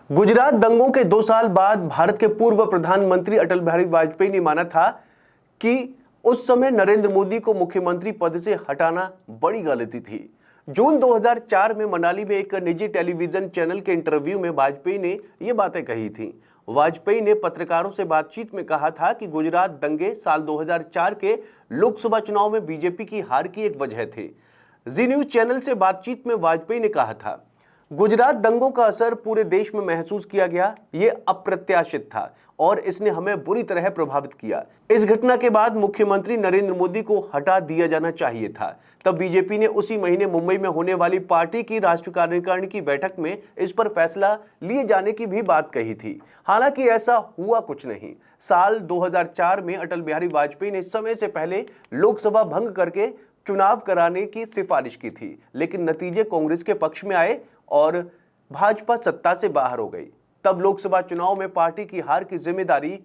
गुजरात दंगों के 2 साल बाद भारत के पूर्व प्रधानमंत्री अटल बिहारी वाजपेयी ने माना था कि उस समय नरेंद्र मोदी को मुख्यमंत्री पद से हटाना बड़ी गलती थी। जून 2004 में मनाली में एक निजी टेलीविजन चैनल के इंटरव्यू में वाजपेयी ने ये बातें कही थी। वाजपेयी ने पत्रकारों से बातचीत में कहा था कि गुजरात दंगे साल 2004 के लोकसभा चुनाव में बीजेपी की हार की एक वजह थे। जी न्यूज चैनल से बातचीत में वाजपेयी ने कहा था, गुजरात दंगों का असर पूरे देश में महसूस किया गया। ये अप्रत्याशित था और इसने हमें बुरी तरह प्रभावित किया। इस घटना के बाद मुख्यमंत्री नरेंद्र मोदी को हटा दिया जाना चाहिए था। तब बीजेपी ने उसी महीने मुंबई में होने वाली पार्टी की राष्ट्रीय कार्यकारिणी की बैठक में इस पर फैसला लिए जाने की भी बात कही थी। हालांकि ऐसा हुआ कुछ नहीं। साल 2004 में अटल बिहारी वाजपेयी ने समय से पहले लोकसभा भंग करके चुनाव कराने की सिफारिश की थी, लेकिन नतीजे कांग्रेस के पक्ष में आए और भाजपा सत्ता से बाहर हो गई। तब लोकसभा चुनाव में पार्टी की हार की जिम्मेदारी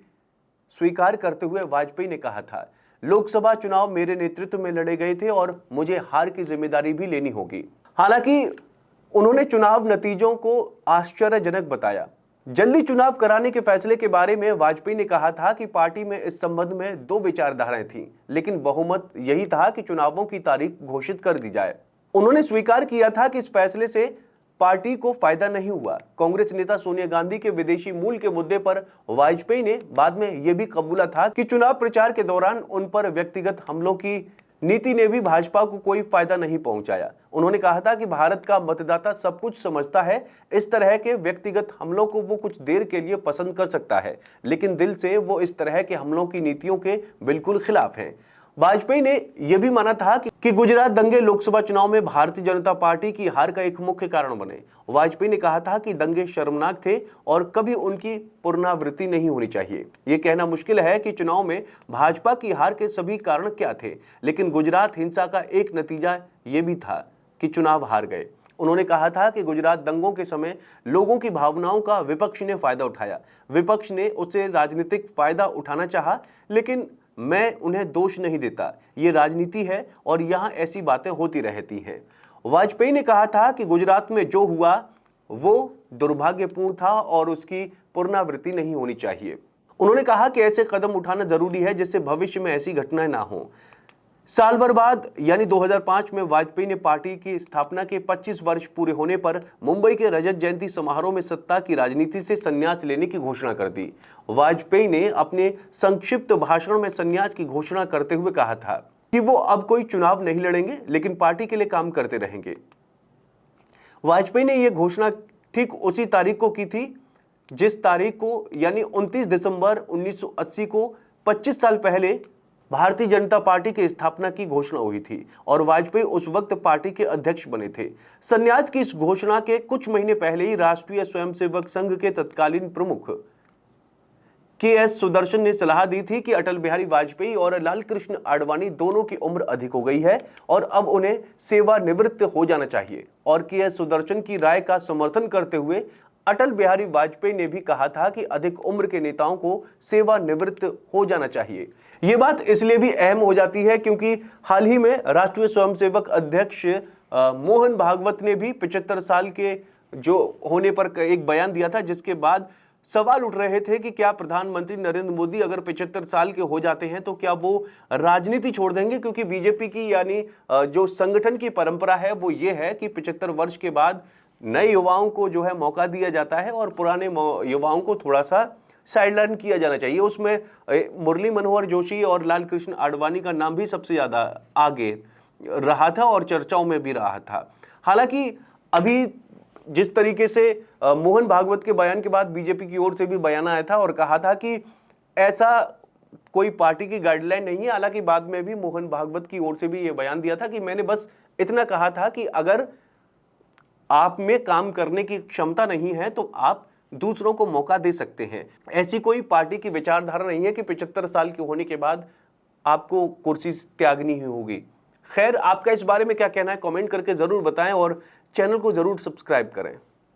स्वीकार करते हुए वाजपेयी ने कहा था, लोकसभा चुनाव मेरे नेतृत्व में लड़े गए थे और मुझे हार की जिम्मेदारी भी लेनी होगी। हालांकि उन्होंने चुनाव नतीजों को आश्चर्यजनक बताया। जल्दी चुनाव कराने के फैसले के बारे में वाजपेयी ने कहा था कि पार्टी में इस संबंध में 2 विचारधाराएं थीं, लेकिन बहुमत यही था कि चुनावों की तारीख घोषित कर दी जाए। उन्होंने स्वीकार किया था कि इस फैसले से पार्टी को फायदा नहीं हुआ। कांग्रेस नेता सोनिया गांधी के विदेशी मूल के मुद्दे पर वाजपेयी ने बाद में यह भी कबूला था कि चुनाव प्रचार के दौरान उन पर व्यक्तिगत हमलों की नीति ने भी भाजपा को कोई फायदा नहीं पहुंचाया। उन्होंने कहा था कि भारत का मतदाता सब कुछ समझता है। इस तरह के व्यक्तिगत हमलों को वो कुछ देर के लिए पसंद कर सकता है, लेकिन दिल से वो इस तरह के हमलों की नीतियों के बिल्कुल खिलाफ हैं। वाजपेयी ने यह भी माना था कि गुजरात दंगे लोकसभा चुनाव में भारतीय जनता पार्टी की हार का एक मुख्य कारण बने। वाजपेयी ने कहा था कि दंगे शर्मनाक थे और कभी उनकी पुनरावृत्ति नहीं होनी चाहिए। यह कहना मुश्किल है कि चुनाव में भाजपा की हार के सभी कारण क्या थे, लेकिन गुजरात हिंसा का एक नतीजा यह भी था कि चुनाव हार गए। उन्होंने कहा था कि गुजरात दंगों के समय लोगों की भावनाओं का विपक्ष ने फायदा उठाया। विपक्ष ने उससे राजनीतिक फायदा उठाना चाहा, लेकिन मैं उन्हें दोष नहीं देता। ये राजनीति है और यहाँ ऐसी बातें होती रहती हैं। वाजपेयी ने कहा था कि गुजरात में जो हुआ वो दुर्भाग्यपूर्ण था और उसकी पुनरावृत्ति नहीं होनी चाहिए। उन्होंने कहा कि ऐसे कदम उठाना जरूरी है जिससे भविष्य में ऐसी घटनाएं ना हो। साल भर बाद यानी 2005 में वाजपेयी ने पार्टी की स्थापना के 25 वर्ष पूरे होने पर मुंबई के रजत जयंती समारोह में सत्ता की राजनीति से संन्यास लेने की घोषणा कर दी। वाजपेयी ने अपने संक्षिप्त भाषण में संन्यास की घोषणा करते हुए कहा था कि वो अब कोई चुनाव नहीं लड़ेंगे, लेकिन पार्टी के लिए काम करते रहेंगे। वाजपेयी ने यह घोषणा ठीक उसी तारीख को की थी जिस तारीख को यानी 29 दिसंबर 1980 को 25 साल पहले भारतीय जनता पार्टी की स्थापना की घोषणा हुई थी और वाजपेयी उस वक्त पार्टी के अध्यक्ष बने थे। संन्यास की इस घोषणा के कुछ महीने पहले ही राष्ट्रीय स्वयंसेवक संघ के तत्कालीन प्रमुख के.एस. सुदर्शन ने सलाह दी थी कि अटल बिहारी वाजपेयी और लालकृष्ण आडवाणी दोनों की उम्र अधिक हो गई है और अब उन्हें सेवानिवृत्त हो जाना चाहिए। और के.एस. सुदर्शन की राय का समर्थन करते हुए अटल बिहारी वाजपेयी ने भी कहा था कि अधिक उम्र के नेताओं को सेवानिवृत्त हो जाना चाहिए। ये बात इसलिए भी अहम हो जाती है क्योंकि हाल ही में राष्ट्रीय स्वयंसेवक अध्यक्ष मोहन भागवत ने भी 75 साल के जो होने पर एक बयान दिया था, जिसके बाद सवाल उठ रहे थे कि क्या प्रधानमंत्री नरेंद्र मोदी अगर 75 साल के हो जाते हैं तो क्या वो राजनीति छोड़ देंगे, क्योंकि बीजेपी की यानी जो संगठन की परंपरा है वो ये है कि 75 वर्ष के बाद नए युवाओं को जो है मौका दिया जाता है और पुराने युवाओं को थोड़ा सा साइडलाइन किया जाना चाहिए। उसमें मुरली मनोहर जोशी और लालकृष्ण आडवाणी का नाम भी सबसे ज़्यादा आगे रहा था और चर्चाओं में भी रहा था। हालांकि अभी जिस तरीके से मोहन भागवत के बयान के बाद बीजेपी की ओर से भी बयान आया था और कहा था कि ऐसा कोई पार्टी की गाइडलाइन नहीं है। हालांकि बाद में भी मोहन भागवत की ओर से भी ये बयान दिया था कि मैंने बस इतना कहा था कि अगर आप में काम करने की क्षमता नहीं है तो आप दूसरों को मौका दे सकते हैं। ऐसी कोई पार्टी की विचारधारा नहीं है कि 75 साल के होने के बाद आपको कुर्सी त्यागनी ही होगी। खैर, आपका इस बारे में क्या कहना है कमेंट करके जरूर बताएं और चैनल को जरूर सब्सक्राइब करें।